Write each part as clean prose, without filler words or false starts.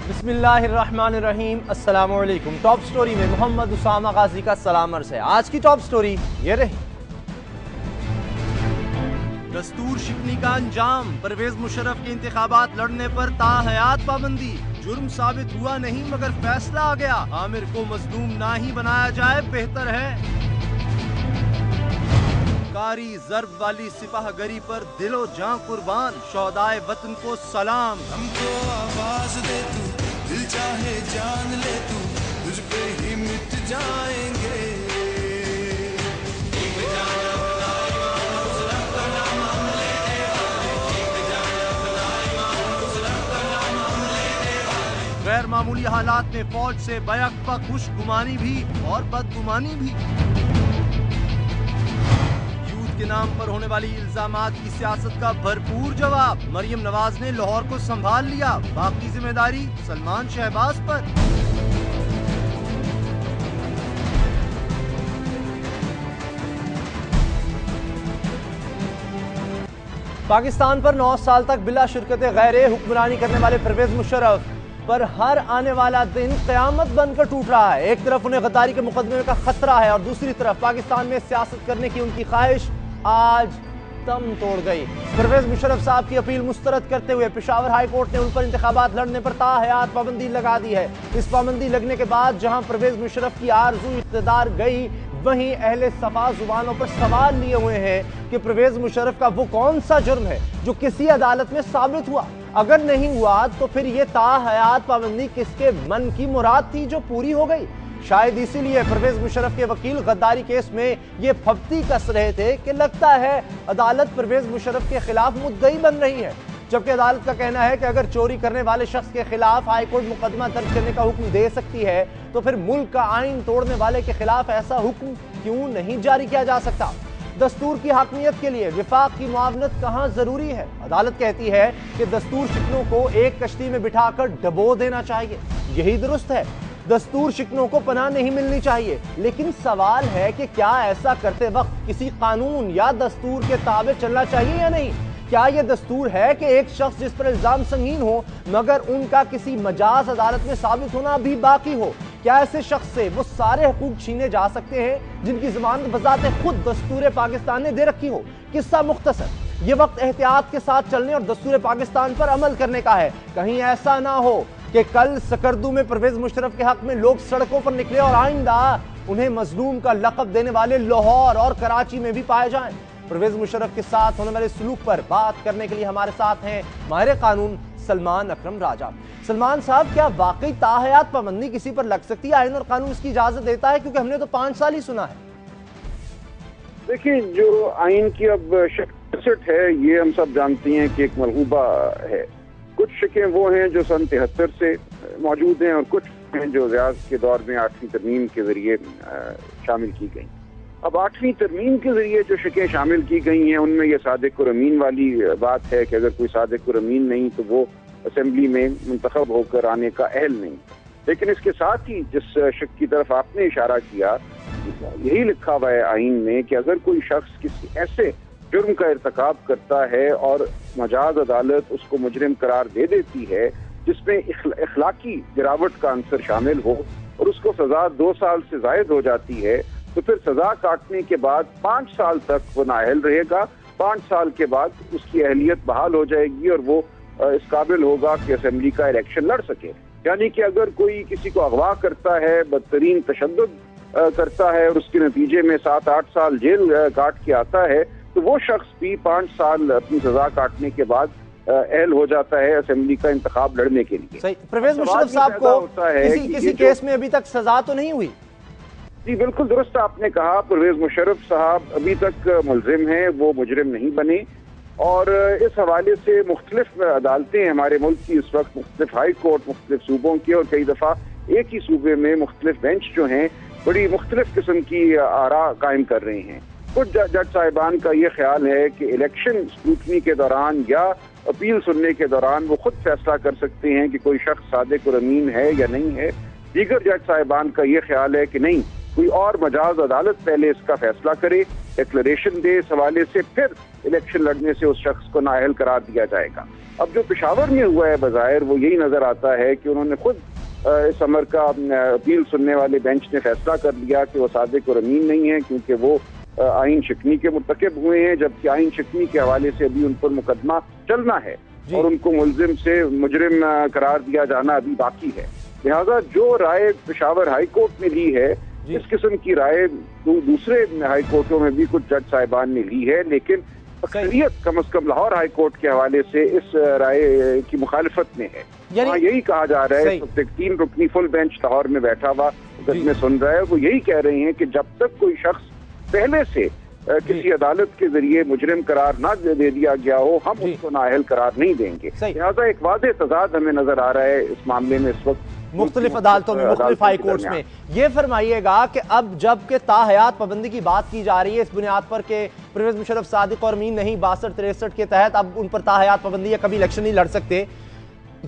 बिस्मिल्लाहिर्रहमानिर्रहीम, अस्सलामु अलैकुम। टॉप स्टोरी में मोहम्मद उसामा गाजी का सलाम अर्ज़ है। आज की टॉप स्टोरी ये रही। दस्तूर शिकनी का अंजाम, परवेज मुशर्रफ के इंतखाबात लड़ने पर ताहयात पाबंदी। जुर्म साबित हुआ नहीं मगर फैसला आ गया, आमिर को मजलूम ना ही बनाया जाए बेहतर है। कारी जर्ब वाली सिपाहगरी पर दिलो जान कुर्बान, शौहदाए वतन को सलाम। हमको आवाज दे तू, दिल चाहे जान ले तू, तुझ पे ही मिट जाएंगे। गैर मामूली हालात में फौज से बैकबा खुशगुमानी भी और बदगुमानी भी। के नाम पर होने वाली इल्जामात की सियासत का भरपूर जवाब। मरियम नवाज ने लाहौर को संभाल लिया, बाकी जिम्मेदारी सलमान शहबाज पर। पाकिस्तान पर 9 साल तक बिला शिरकत गैरे हुक्मरानी करने वाले परवेज मुशर्रफ पर हर आने वाला दिन क़यामत बनकर टूट रहा है। एक तरफ उन्हें गद्दारी के मुकदमे का खतरा है और दूसरी तरफ पाकिस्तान में सियासत करने की उनकी ख्वाहिश आज दम तोड़ गई। परवेज मुशर्रफ साहब की अपील मुस्तरद करते हुए पेशावर हाई कोर्ट ने उन पर इंतखाबात लड़ने पर ताहयात पाबंदी लगा दी है। इस पाबंदी लगने के बाद जहां परवेज मुशर्रफ की आरज़ू इक़्तिदार गई, वहीं अहले सफा जुबानों पर सवाल लिए हुए हैं कि परवेज मुशर्रफ का वो कौन सा जुर्म है जो किसी अदालत में साबित हुआ। अगर नहीं हुआ तो फिर ये ताहयात पाबंदी किसके मन की मुराद थी जो पूरी हो गई। शायद इसीलिए परवेज मुशर्रफ के वकील गद्दारी केस में ये फप्ती कस रहे थे कि लगता है अदालत परवेज मुशर्रफ के खिलाफ मुद्दई बन रही है, जबकि अदालत का कहना है कि अगर चोरी करने वाले शख्स के खिलाफ हाईकोर्ट मुकदमा दर्ज करने का हुक्म दे सकती है तो फिर मुल्क का आइन तोड़ने वाले के खिलाफ ऐसा हुक्म क्यों नहीं जारी किया जा सकता। दस्तूर की हाकमियत के लिए विफाक की मुआवनत कहाँ जरूरी है। अदालत कहती है कि दस्तूर शिकनों को एक कश्ती में बिठाकर डबो देना चाहिए, यही दुरुस्त है। दस्तूर शिकनों को पनाह नहीं मिलनी चाहिए, लेकिन सवाल है कि क्या ऐसा करते वक्त किसी कानून या दस्तूर के ताबे चलना चाहिए या नहीं। क्या यह दस्तूर है कि एक शख्स जिस पर इल्जाम संगीन हो मगर उनका किसी मजाज अदालत में साबित होना भी बाकी हो, क्या ऐसे शख्स से वो सारे हुकूक छीने जा सकते हैं जिनकी जमानत बजाते खुद दस्तूर पाकिस्तान ने दे रखी हो। किस्सा मुख्तसर, ये वक्त एहतियात के साथ चलने और दस्तूर पाकिस्तान पर अमल करने का है। कहीं ऐसा ना हो कि कल सकरदू में परवेज मुशर्रफ के हक में लोग सड़कों पर निकले और आइंदा उन्हें मजलूम का लक़ब देने वाले लाहौर और कराची में भी पाए जाएं। परवेज मुशर्रफ के साथ होने वाले सलूक पर बात करने के लिए हमारे साथ हैं माहिर कानून सलमान अकरम राजा। सलमान साहब, क्या वाकई ताहयात पाबंदी किसी पर लग सकती है? आइन और कानून इसकी इजाजत देता है? क्योंकि हमने तो 5 साल ही सुना है। देखिए, जो आइन की अब शक्ल है ये हम सब जानते हैं कि एक मलगूबा है। कुछ शकें वो हैं जो सन 73 से मौजूद हैं और कुछ हैं जो रियाज के दौर में 8वीं तरमीम के जरिए शामिल की गई। अब 8वीं तरमीम के जरिए जो शकें शामिल की गई हैं उनमें यह सादिक और अमीन वाली बात है कि अगर कोई सादिक और अमीन नहीं तो वो असेंबली में मुंतखब होकर आने का अहल नहीं। लेकिन इसके साथ ही जिस शक की तरफ आपने इशारा किया, यही लिखा हुआ है आइन में कि अगर कोई शख्स किसी ऐसे जुर्म का इर्तिकाब करता है और मजाज अदालत उसको मुजरिम करार दे देती है जिसमें इखलाकी गिरावट का अंसर शामिल हो और उसको सजा 2 साल से जायद हो जाती है, तो फिर सजा काटने के बाद 5 साल तक वो नाअहल रहेगा। 5 साल के बाद उसकी अहलियत बहाल हो जाएगी और वो इस काबिल होगा कि असेंबली का इलेक्शन लड़ सके। यानी कि अगर कोई किसी को अगवा करता है, बदतरीन तशद्दुद करता है और उसके नतीजे में 7-8 साल जेल काट के आता है, तो वो शख्स भी 5 साल अपनी सजा काटने के बाद अहल हो जाता है असेंबली का इंतखाब लड़ने के लिए। सही। परवेज मुशर्रफ साहब को किसी केस में अभी तक सजा तो नहीं हुई? जी बिल्कुल दुरुस्त आपने कहा। परवेज मुशर्रफ साहब अभी तक मुलजिम हैं, वो मुजरिम नहीं बने और इस हवाले से मुख्तलिफ अदालतें हमारे मुल्क की इस वक्त मुख्तलिफ हाई कोर्ट मुख्तलिफ सूबों की और कई दफ़ा एक ही सूबे में मुख्तलिफ बेंच जो हैं बड़ी मुख्तलिफ किस्म की आरा कायम कर रहे हैं। कुछ जज साहिबान का ये ख्याल है कि इलेक्शन स्क्रूटनी के दौरान या अपील सुनने के दौरान वो खुद फैसला कर सकते हैं कि कोई शख्स सादिक और अमीन है या नहीं है। दीगर जज साहिबान का ये ख्याल है कि नहीं, कोई और मजाज अदालत पहले इसका फैसला करे, डिक्लेरेशन दे, इस हवाले से फिर इलेक्शन लड़ने से उस शख्स को नाअहल करार दिया जाएगा। अब जो पेशावर में हुआ है बज़ाहिर वो यही नजर आता है कि उन्होंने खुद इस अमर का अपील सुनने वाले बेंच ने फैसला कर लिया कि वो सादिक और अमीन नहीं है, क्योंकि वो आइन शिकनी के मुर्तकिब हुए हैं, जबकि आइन शिकनी के हवाले से अभी उन पर मुकदमा चलना है और उनको मुलजिम से मुजरिम करार दिया जाना अभी बाकी है। लिहाजा जो राय पेशावर हाई कोर्ट ने ली है, इस किस्म की राय दूसरे हाई कोर्टों में भी कुछ जज साहिबान ने ली है, लेकिन अक्सरियत कम अज कम लाहौर हाई कोर्ट के हवाले से इस राय की मुखालिफत में है। वहाँ यही कहा जा रहा है, तो 3 रुकनी फुल बेंच लाहौर में बैठा हुआ मुकदमे सुन रहा है, वो यही कह रहे हैं कि जब तक कोई शख्स पहले से किसी अदालत के जरिए मुजरिम करार ना दे दिया गया हो, हम उसको नाअहल करार नहीं देंगे। लिहाजा एक वाज़ेह तज़ाद हमें नजर आ रहा है इस मामले में इस वक्त मुख्तलिफ अदालतों में, मुख्तलिफ हाई कोर्ट्स में। ये फरमाइएगा कि अब जब के ताहयात पाबंदी की बात की जा रही है इस बुनियाद पर के परवेज मुशर्रफ, सादिक और अमीन नहीं 62-63 के तहत अब उन पर ताहयात पाबंदी है, कभी इलेक्शन नहीं लड़ सकते,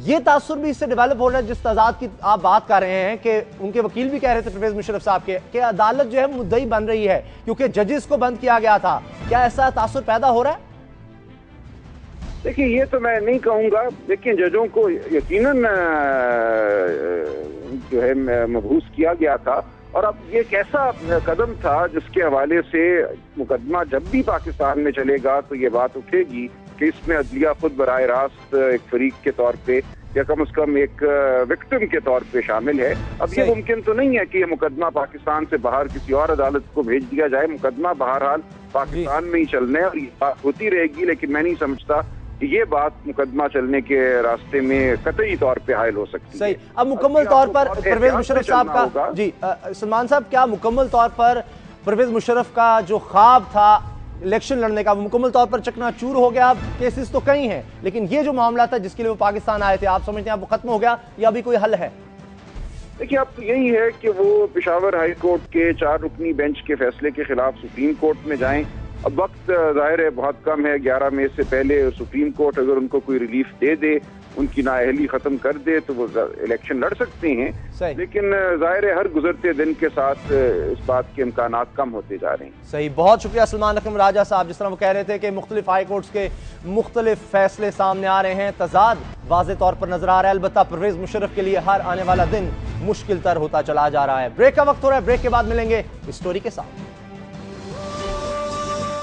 ये तासुर भी इससे डेवलप हो रहा है जिस तजाद की आप बात कर रहे हैं कि उनके वकील भी कह रहे थे परवेज मुशर्रफ साहब के कि अदालत जो है मुद्दई बन रही है क्योंकि जजेस को बंद किया गया था। क्या ऐसा तासुर पैदा हो रहा है? देखिए, ये तो मैं नहीं कहूँगा, लेकिन जजों को यकीनन जो है मबहूस किया गया था। और अब ये कैसा कदम था जिसके हवाले से मुकदमा जब भी पाकिस्तान में चलेगा तो ये बात उठेगी कि इसमें अदलिया खुद बराह रास्त एक फरीक के तौर पे या कम से कम एक विक्टिम के तौर पे शामिल है। अब ये मुमकिन तो नहीं है कि ये मुकदमा पाकिस्तान से बाहर किसी और अदालत को भेज दिया जाए। मुकदमा बहरहाल पाकिस्तान में ही चलना है और ये बात होती रहेगी, लेकिन मैं नहीं समझता कि ये बात मुकदमा चलने के रास्ते में कतई तौर पे हायल हो सकती है। सही। अब मुकम्मल तौर पर परवेज मुशर्रफ साहब का, जी सलमान साहब, क्या मुकम्मल तौर पर परवेज मुशर्रफ का जो ख्वाब था इलेक्शन लड़ने का वो मुकम्मल तौर पर चकनाचूर हो गया? अब केसेस तो कई हैं, लेकिन ये जो मामला था जिसके लिए वो पाकिस्तान आए थे, आप समझते हैं वो खत्म हो गया या अभी कोई हल है? देखिए, अब तो यही है कि वो पेशावर हाई कोर्ट के 4 रुकनी बेंच के फैसले के खिलाफ सुप्रीम कोर्ट में जाएं। अब वक्त जाहिर है बहुत कम है, 11 मई से पहले सुप्रीम कोर्ट अगर उनको कोई रिलीफ दे दे, उनकी नाअहली खत्म कर दे तो वो इलेक्शन लड़ सकते हैं, लेकिन जाहिर है हर गुजरते दिन के साथ इस बात के इम्कानात कम होते जा रहे हैं। सही, बहुत शुक्रिया सलमान अकरम राजा साहब। जिस तरह वो कह रहे थे कि मुख्तलिफ हाई कोर्ट्स के मुख्तलिफ फैसले सामने आ रहे हैं, तजाद वाज़े तौर पर नजर आ रहा है। अलबत्ता परवेज मुशर्रफ के लिए हर आने वाला दिन मुश्किल तर होता चला जा रहा है। ब्रेक का वक्त हो रहा है, ब्रेक के बाद मिलेंगे इस स्टोरी के साथ।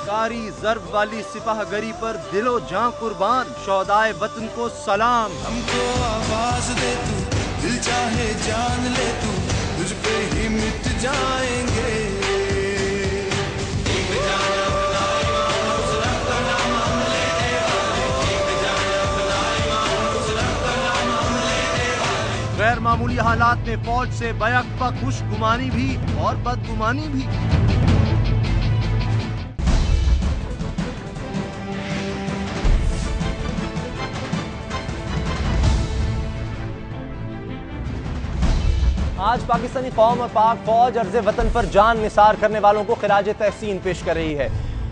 कारी ज़र्ब वाली सिपाहगरी पर दिलो जां कुर्बान, शौदाए वतन को सलाम। हमको आवाज दे तू, दिल चाहे जान ले तू, तुझ पे ही मिट जाएंगे। गैर मामूली हालात में फौज से बैकबा खुशगुमानी भी और बदगुमानी भी। आज पाकिस्तानी कौम और पाक फौज अर्ज़े वतन पर जान निसार करने वालों को खिराज तहसीन पेश कर रही है।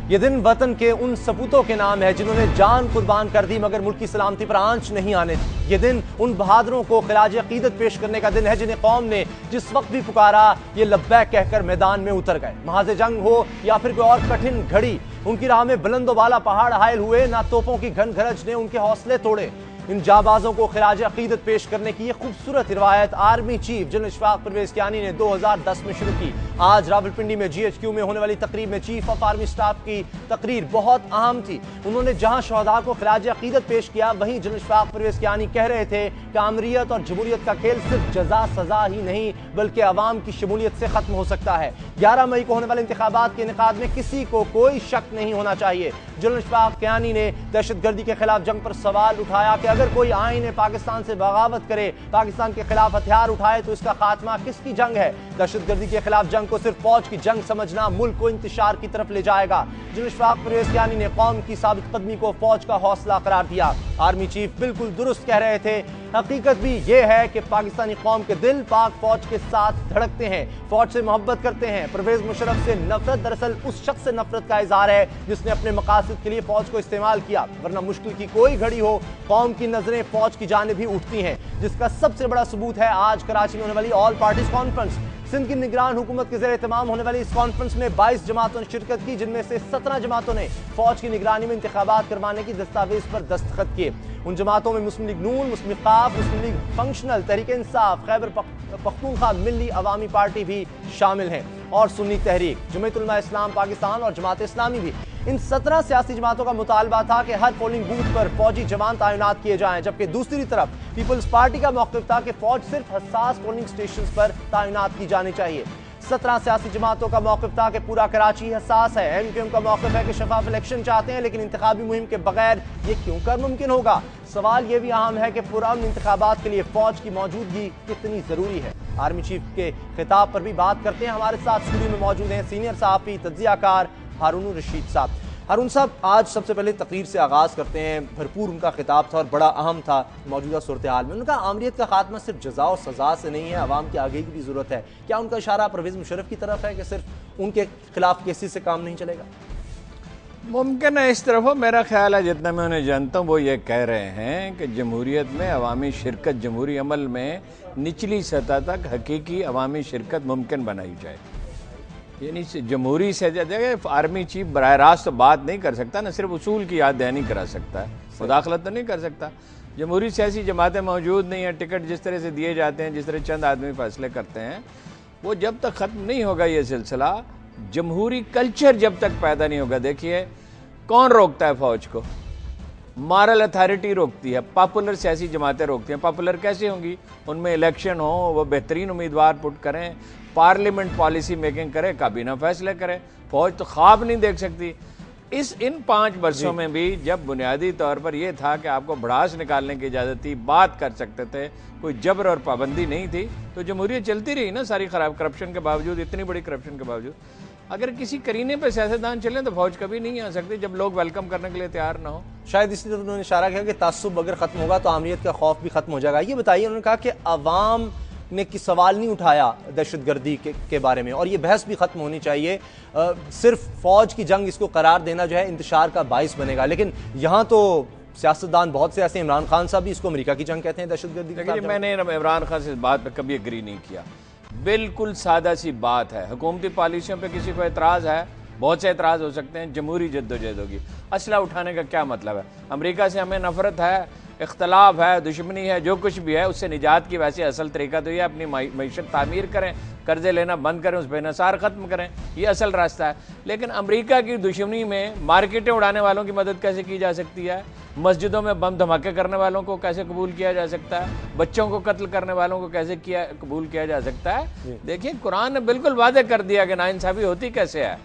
ये दिन वतन के उन सपूतों के नाम है जिन्होंने जान कुर्बान कर दी मगर मुल्क की सलामती पर आंच नहीं आने दी। ये दिन उन बहादुरों को खिराज अकीदत पेश करने का दिन है जिन्हें कौम ने जिस वक्त भी पुकारा ये लब्बैक कहकर मैदान में उतर गए। महाज़ जंग हो या फिर कोई और कठिन घड़ी, उनकी राह में बुलंद वाला पहाड़ हायल हुए, ना तोपों की घन घरज ने उनके हौसले तोड़े। इन जाबाजों को खिराज अकीदत पेश करने की ये खूबसूरत रिवायत army chief general Ishfaq Parvez Kayani ने 2010 में शुरू की। आज रावलपिंडी में GHQ में होने वाली तकरीब में चीफ ऑफ आर्मी स्टाफ की तकरीर बहुत अहम थी। उन्होंने जहां शहदा को खिराज अकीदत पेश किया, वहीं जनरल इशफाक परवेज कियानी कह रहे थे कि आमरीत और जमहूरियत का खेल सिर्फ जजा सजा ही नहीं बल्कि अवाम की शमूलियत से खत्म हो सकता है। 11 मई को होने वाले इंतखाबात के इनेकाद में किसी को कोई शक नहीं होना चाहिए। जनरल इशफाक कियानी ने दहशतगर्दी के खिलाफ जंग पर सवाल उठाया कि अगर कोई आईन पाकिस्तान से बगावत करे, पाकिस्तान के खिलाफ हथियार उठाए तो इसका खात्मा किसकी जंग है? दहशतगर्दी के खिलाफ जंग को सिर्फ फौज की जंग समझना मुल्क को इंतशार की तरफ ले जाएगा। जनरल इशफाक परवेज कियानी ने कौम की साबित कदमी को फौज का हौसला करार दिया। आर्मी चीफ बिल्कुल दुरुस्त कह रहे थे। हकीकत भी यह है कि पाकिस्तानी कौम के दिल पाक फौज के साथ धड़कते हैं, फौज से मोहब्बत करते हैं। परवेज मुशर्रफ से नफरत दरअसल उस शख्स से नफरत का इजहार है जिसने अपने मकासद के लिए फौज को इस्तेमाल किया, वरना मुश्किल की कोई घड़ी हो कौम की नजरें फौज की जानिब भी उठती हैं, जिसका सबसे बड़ा सबूत है आज कराची में होने वाली ऑल पार्टीज कॉन्फ्रेंस। सिंध की निगरान हुकूमत के ज़ेर एहतमाम होने वाली इस कॉन्फ्रेंस में 22 जमातों ने शिरकत की, जिनमें से 17 जमातों ने फौज की निगरानी में इंतखाबात करवाने की दस्तावेज पर दस्तखत किए। उन जमातों में मुस्लिम लीग नून, मुस्लिम लीग काफ, मुस्लिम लीग फंक्शनल, तहरीक इंसाफ, खैबर पख्तूनख्वा मिल्ली अवामी पार्टी भी शामिल हैं और सुन्नी तहरीक, जमीयत उलमा इस्लाम पाकिस्तान और जमात इस्लामी भी। इन 17 सियासी जमातों का मुतालबा था कि हर पोलिंग बूथ पर फौजी जवान तैनात किए जाएं, जबकि दूसरी तरफ पीपल्स पार्टी का मौक़िफ़ था कि फौज सिर्फ हसास पोलिंग स्टेशन पर तैनात की जानी चाहिए। 17 सियासी जमातों का मौक़िफ़ था कि पूरा कराची हसास है। MQM का मौक़िफ़ है कि शफाफ इलेक्शन चाहते हैं, लेकिन इंतखाबी मुहिम के बगैर ये क्यों कर मुमकिन होगा। सवाल ये भी अहम है कि पुरअमन इंतखाबात के लिए फौज की मौजूदगी कितनी जरूरी है। आर्मी चीफ के खिताब पर भी बात करते हैं। हमारे साथ स्टूडियो में मौजूद हैं सीनियर सहाफ़ी तज्ज़ियाकार हारून रशीद साहब। हारून साहब, आज सबसे पहले तकरीर से आगाज़ करते हैं। भरपूर उनका खिताब था और बड़ा अहम था मौजूदा सूरत हाल में। उनका आमरीत का खात्मा सिर्फ जज़ा और सज़ा से नहीं है, अवाम की आगे की भी ज़रूरत है। क्या उनका इशारा परवेज़ मुशर्रफ की तरफ है कि सिर्फ उनके खिलाफ केसेस से काम नहीं चलेगा? मुमकिन है इस तरफ हो। मेरा ख्याल है, जितना मैं उन्हें जानता हूँ, वो ये कह रहे हैं कि जमहूरियत में अवामी शिरकत, जमहूरी अमल में निचली सतह तक हकीकी अवामी शिरकत मुमकिन बनाई जाए। यानी जमहूरी से आर्मी चीफ बराह रास्त तो बात नहीं कर सकता, ना सिर्फ उसूल की याद दहानी करा सकता है, मुदाखलत तो नहीं कर सकता। जमहूरी सियासी जमातें मौजूद नहीं हैं, टिकट जिस तरह से दिए जाते हैं, जिस तरह चंद आदमी फैसले करते हैं, वो जब तक ख़त्म नहीं होगा ये सिलसिला, जमहूरी कल्चर जब तक पैदा नहीं होगा। देखिए, कौन रोकता है फौज को? मॉरल अथॉरिटी रोकती है, पॉपुलर सियासी जमातें रोकती हैं। पॉपुलर कैसे होंगी? उनमें इलेक्शन हो, वो बेहतरीन उम्मीदवार पुट करें, पार्लियामेंट पॉलिसी मेकिंग करे, काबीना फैसले करे। फौज तो ख्वाब नहीं देख सकती। इन 5 वर्षों में भी जब बुनियादी तौर पर यह था कि आपको भड़ास निकालने की इजाज़त थी, बात कर सकते थे, कोई जबर और पाबंदी नहीं थी, तो जमहूरियत चलती रही ना सारी खराब करप्शन के बावजूद, इतनी बड़ी करप्शन के बावजूद। अगर किसी करीने पर सियासतदान चलें तो फौज कभी नहीं आ सकती जब लोग वेलकम करने के लिए तैयार ना हो। शायद इसलिए उन्होंने इशारा किया कि तासुब अगर खत्म होगा तो आमरीत का खौफ भी खत्म हो जाएगा। ये बताइए, उन्होंने कहा कि अवाम ने कि सवाल नहीं उठाया दहशतगर्दी के बारे में और ये बहस भी खत्म होनी चाहिए। सिर्फ फौज की जंग इसको करार देना जो है इंतशार का बाइस बनेगा। लेकिन यहाँ तो सियासतदान बहुत से ऐसे, इमरान खान साहब भी इसको अमेरिका की जंग कहते हैं दहशतगर्दी के खिलाफ। मैंने इमरान खान से इस बात पर कभी एग्री नहीं किया। बिल्कुल सादा सी बात है, हुकूमती पॉलिसियों पर किसी को एतराज़ है, बहुत से एतराज़ हो सकते हैं, जमहूरी जद्दोजहद होगी। असला उठाने का क्या मतलब है? अमेरिका से हमें नफरत है, इख्तलाफ है, दुश्मनी है, जो कुछ भी है, उससे निजात की वैसे असल तरीका तो ये अपनी मईशत तामीर करें, कर्जे लेना बंद करें, उस पर इन्हिसार ख़त्म करें, ये असल रास्ता है। लेकिन अमेरिका की दुश्मनी में मार्केटें उड़ाने वालों की मदद कैसे की जा सकती है? मस्जिदों में बम धमाके करने वालों को कैसे कबूल किया जा सकता है? बच्चों को कत्ल करने वालों को कैसे कबूल किया जा सकता है? देखिए, कुरान ने बिल्कुल वादे कर दिया कि नाइंसाफ़ी होती कैसे है।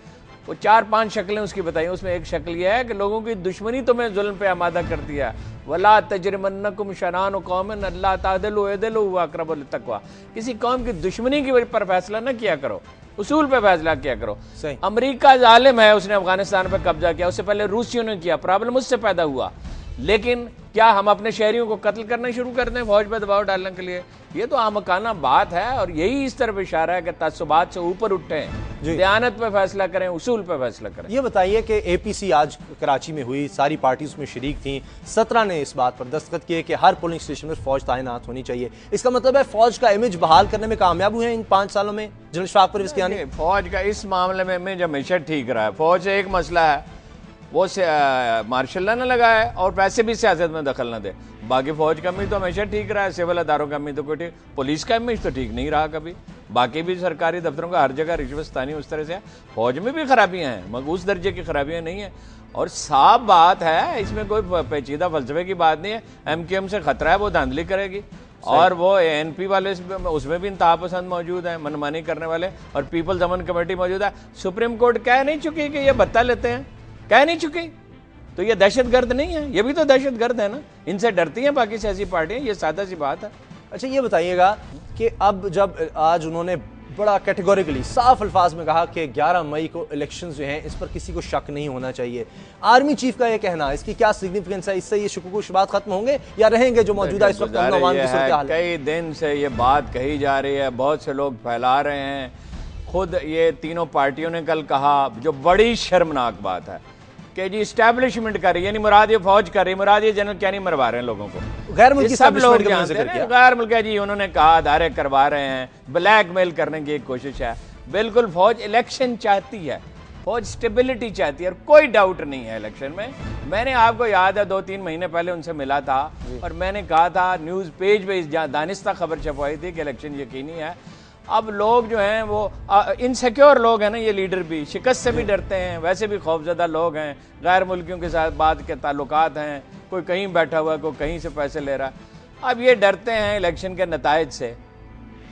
वो 4-5 शक्लें उसकी बताई। उसमें एक शक्ल यह है कि लोगों की दुश्मनी तुम्हें जुल्म पे आमादा कर दिया। वला तजरिमन्नकुम शनानु कौमिन अल्ला तादिलु इदिलु हुवा अक़रबु लित्तक़वा। किसी कौम की दुश्मनी की वजह पर फैसला न किया करो, उसूल पे फैसला किया करो। अमेरिका जालिम है, उसने अफगानिस्तान पर कब्जा किया, उससे पहले रूसियों ने किया, प्रॉब्लम उससे पैदा हुआ। लेकिन क्या हम अपने शहरियों को कत्ल करना शुरू कर दें फौज पर दबाव डालने के लिए? ये तो आमकाना बात है और यही इस तरफ इशारा है कि तस्सुबात से ऊपर उठें, दयानत पे फैसला करें, उसूल पे फैसला करें। ये बताइए कि APC आज कराची में हुई, सारी पार्टी उसमें शरीक थी, 17 ने इस बात पर दस्तखत किए कि हर पोलिंग स्टेशन पर फौज तैनात होनी चाहिए। इसका मतलब है फौज का इमेज बहाल करने में कामयाब हुए हैं इन 5 सालों में जनरल शफाक परवेज़ कियानी? फौज का इस मामले में इमेज हमेशा ठीक रहा है। फौज से एक मसला है, वो मार्शल न लगाए और वैसे भी सियासत में दखल न दे। बाकी फौज का इमेज तो हमेशा ठीक रहा है, सिविल अदारों का इमेज तो कोई ठीक, पुलिस का इमेज तो ठीक नहीं रहा कभी। बाकी भी सरकारी दफ्तरों का हर जगह रिश्वतस्तानी उस तरह से है। फौज में भी खराबियां हैं मगर उस दर्जे की खराबियां नहीं है। और साफ बात है, इसमें कोई पेचीदा फलसफे की बात नहीं है। MQM से खतरा है, वो धांधली करेगी और वो ANP वाले उसमें भी इंतहा पसंद मौजूद है, मनमानी करने वाले, और पीपल्स अमन कमेटी मौजूद है। सुप्रीम कोर्ट कह नहीं चुकी कि ये भत्ता लेते हैं, कह नहीं चुकी, तो ये दहशतगर्द नहीं है? ये भी तो दहशतगर्द है ना, इनसे डरती हैं बाकी सियासी पार्टियां, ये सादा सी बात है। अच्छा, ये बताइएगा कि अब जब आज उन्होंने बड़ा कैटेगोरिकली साफ अल्फाज में कहा कि 11 मई को इलेक्शंस जो हैं इस पर किसी को शक नहीं होना चाहिए, आर्मी चीफ का ये कहना, इसकी क्या सिग्निफिकेंस है? इससे ये शुकूक शुबात खत्म होंगे या रहेंगे जो मौजूदा इस वक्त अवाम की सूरत हाल है? कई दिन से ये बात कही जा रही है, बहुत से लोग फैला रहे हैं। खुद ये तीनों पार्टियों ने कल कहा, जो बड़ी शर्मनाक बात है, कि जी स्टैब्लिशमेंट कर रही है, यानी मुराद ये फौज कर रही है, मुराद ये जनरल क्या नहीं मरवा रहे हैं लोगों को। गैर मुल्की सब लोग establishment का जानते जिक्र हैं किया। गैर मुल्की जी, उन्होंने कहा धारे करवा रहे हैं, ब्लैकमेल करने की एक कोशिश है। बिल्कुल फौज इलेक्शन चाहती है, फौज स्टेबिलिटी चाहती है, और कोई डाउट नहीं है इलेक्शन में। मैंने आपको याद है 2-3 महीने पहले उनसे मिला था और मैंने कहा था न्यूज़ पेज पे दानिस्ता खबर छपवाई थी कि इलेक्शन यकीनी है। अब लोग जो हैं वो इनसिक्योर लोग हैं ना, ये लीडर भी शिकस्त से भी डरते हैं, वैसे भी खौफजदा लोग हैं, गैर मुल्कियों के साथ बात के ताल्लुकात हैं, कोई कहीं बैठा हुआ है, कोई कहीं से पैसे ले रहा है। अब ये डरते हैं इलेक्शन के नताइज से,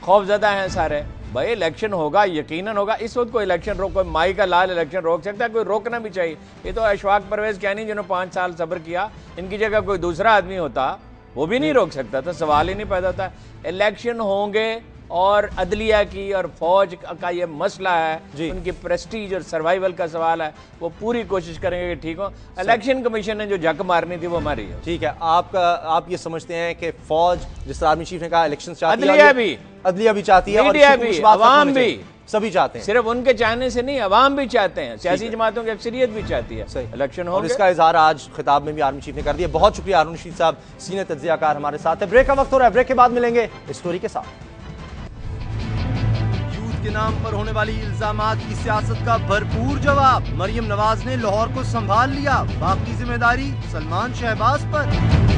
खौफजदा हैं सारे। भाई इलेक्शन होगा, यकीनन होगा। इस वक्त कोई इलेक्शन रोक, कोई माई का लाल इलेक्शन रोक सकता है? कोई रोकना भी चाहिए। ये तो अशफाक परवेज क्या नहीं, जिन्होंने 5 साल सब्र किया, इनकी जगह कोई दूसरा आदमी होता वो भी नहीं रोक सकता था, सवाल ही नहीं पैदा होता। इलेक्शन होंगे और अदलिया की और फौज का ये मसला है, उनकी प्रेस्टीज और सर्वाइवल का सवाल है, वो पूरी कोशिश करेंगे कि ठीक हो। इलेक्शन कमीशन ने जो झक मारनी थी वो मारी है। ठीक है, आप ये समझते हैं कि फौज, जिस तरह आर्मी चीफ ने कहा, इलेक्शन चाहती है, अदलिया भी चाहती है, मीडिया भी, अवाम भी, सभी चाहते हैं। सिर्फ उनके चाहने से नहीं, अवाम भी चाहते हैं, सियासी जमातों की अक्सरियत भी चाहती है इलेक्शन हो। और इसका इजहार आज खिताब में भी आर्मी चीफ ने कर दिया। बहुत शुक्रिया हारून रशीद साहब, सीनियर तज्जियाकार हमारे साथ है। ब्रेक का वक्त हो रहा है, ब्रेक के बाद मिलेंगे इस स्टोरी के साथ। के नाम पर होने वाली इल्जामात की सियासत का भरपूर जवाब, मरियम नवाज ने लाहौर को संभाल लिया, बाकी जिम्मेदारी सलमान शहबाज पर।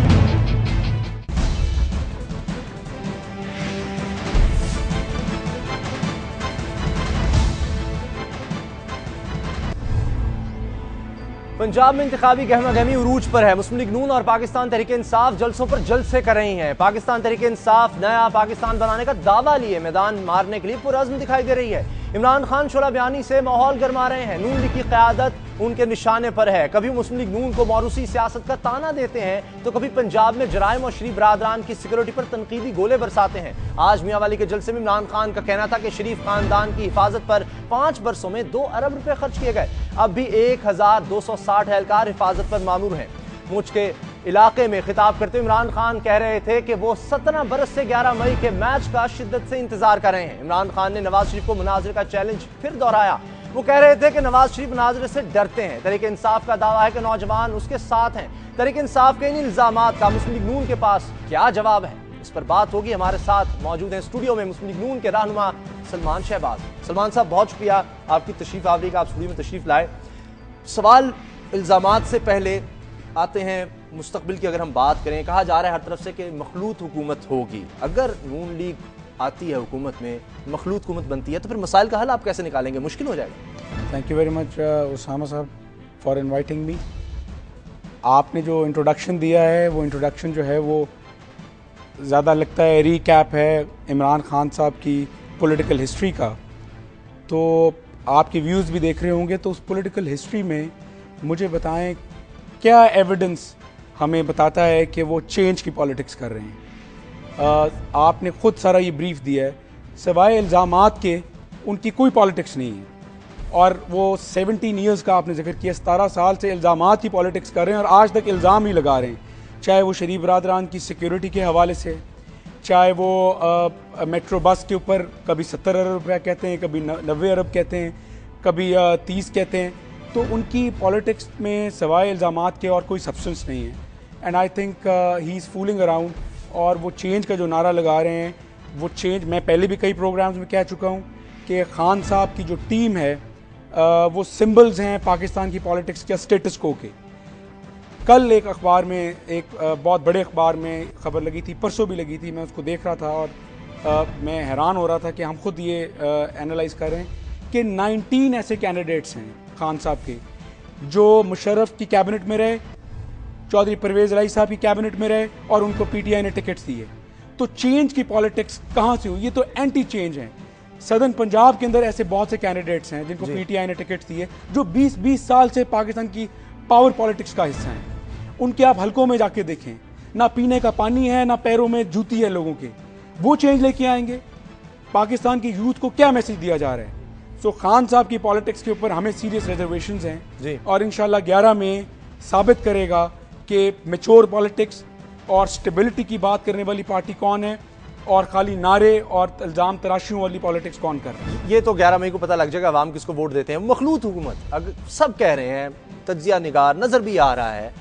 पंजाब में इंतखाबी गहमा गहमी उरूज पर है। मुस्लिम लीग नून और पाकिस्तान तहरीक इंसाफ जलसों पर जलसे कर रही हैं। पाकिस्तान तहरीक इंसाफ नया पाकिस्तान बनाने का दावा लिए मैदान मारने के लिए पुरअज़्म दिखाई दे रही है। इमरान खान शोला बयानी से माहौल गरमा रहे हैं। नून लीग की क़यादत उनके निशाने पर है। कभी मुस्लिम लीग नून को मौरूसी सियासत का ताना देते हैं तो कभी पंजाब में जराइम और शरीफ बरादरान की सिक्योरिटी पर तनकीदी गोले बरसाते हैं। आज मियांवाली के जलसे में इमरान खान का कहना था कि शरीफ खानदान की हिफाजत पर 5 बरसों में 2 अरब रुपए खर्च किए गए। अब भी 1260 एहलकार हिफाजत पर मामूर हैं। मुझ के इलाके में खिताब करते हुए इमरान खान कह रहे थे कि वो 17 बरस से 11 मई के मैच का शिद्दत से इंतजार कर रहे हैं। इमरान खान ने नवाज शरीफ को मुनाजरे का चैलेंज फिर दोहराया। वो कह रहे थे कि नवाज शरीफ मुनाजरे से डरते हैं। तहरीक इंसाफ का दावा है कि नौजवान उसके साथ हैं। तहरीक इंसाफ के इन इल्जामात का मुस्लिम लीग नून के पास क्या जवाब है, इस पर बात होगी। हमारे साथ मौजूद हैं स्टूडियो में मुस्लिम लीग नून के रहनुमा सलमान शहबाज। सलमान साहब, बहुत शुक्रिया आपकी तशरीफ आवरी का, आप स्टूडियो में तशरीफ लाए। सवाल इल्जामात से पहले आते हैं मुस्तकबिल की। अगर हम बात करें, कहा जा रहा है हर तरफ से कि मखलूत हुकूमत होगी। अगर नून लीग आती है हुकूमत में, मखलूत हुकूमत बनती है, तो फिर मसाइल का हल आप कैसे निकालेंगे? मुश्किल हो जाएगा। Thank you very much Usama Sahab for inviting me. आपने जो इंट्रोडक्शन दिया है वो इंट्रोडक्शन जो है वो ज़्यादा लगता है रीकैप है इमरान खान साहब की पॉलिटिकल हिस्ट्री का। तो आपके व्यूज़ भी देख रहे होंगे, तो उस पॉलिटिकल हिस्ट्री में मुझे बताएं क्या एविडेंस हमें बताता है कि वो चेंज की पॉलिटिक्स कर रहे हैं। आपने खुद सारा ये ब्रीफ दिया है, सिवाय इल्ज़ामात के उनकी कोई पॉलिटिक्स नहीं है। और वो 17 ईयर्स का आपने जिक्र किया, 17 साल से इल्ज़ामात की पॉलिटिक्स कर रहे हैं और आज तक इल्ज़ाम ही लगा रहे हैं, चाहे वो शरीफ बरादरान की सिक्योरिटी के हवाले से, चाहे वो मेट्रो बस के ऊपर कभी 70 अरब रुपया कहते हैं, कभी 90 अरब कहते हैं, कभी 30 कहते हैं। तो उनकी पॉलिटिक्स में सवाए इल्ज़ामात के और कोई सब्सटेंस नहीं है। And I think he is fooling around. और वो चेंज का जो नारा लगा रहे हैं, वो चेंज मैं पहले भी कई प्रोग्राम्स में कह चुका हूँ कि खान साहब की जो टीम है वो सिंबल्स हैं पाकिस्तान की पॉलिटिक्स के स्टेटस को के। कल एक अखबार में, एक बहुत बड़े अखबार में खबर लगी थी, परसों भी लगी थी, मैं उसको देख रहा था और मैं हैरान हो रहा था कि हम खुद ये एनालाइज कर रहे हैं कि 19 ऐसे कैंडिडेट्स हैं खान साहब के जो मुशर्रफ की कैबिनेट में रहे, चौधरी परवेज इलाही साहब की कैबिनेट में रहे और उनको पीटीआई ने टिकट्स दिए। तो चेंज की पॉलिटिक्स कहाँ से हुई? ये तो एंटी चेंज है। सदर्न पंजाब के अंदर ऐसे बहुत से कैंडिडेट्स हैं जिनको पीटीआई ने टिकट्स दिए, जो 20-20 साल से पाकिस्तान की पावर पॉलिटिक्स का हिस्सा हैं। उनके आप हलकों में जाके देखें, ना पीने का पानी है, ना पैरों में जूती है लोगों के। वो चेंज लेके आएंगे? पाकिस्तान की यूथ को क्या मैसेज दिया जा रहा है? सो खान साहब की पॉलिटिक्स के ऊपर हमें सीरियस रिजर्वेशंस हैं और इंशाल्लाह 11 में साबित करेगा कि मैच्योर पॉलिटिक्स और स्टेबिलिटी की बात करने वाली पार्टी कौन है और खाली नारे और इल्ज़ाम तराशियों वाली पॉलिटिक्स कौन कर रहा है। ये तो 11 मई को पता लग जाएगा अवाम किसको वोट देते हैं। मखलूत हुकूमत, अगर सब कह रहे हैं, तज्जिया निगार नजर भी आ रहा है,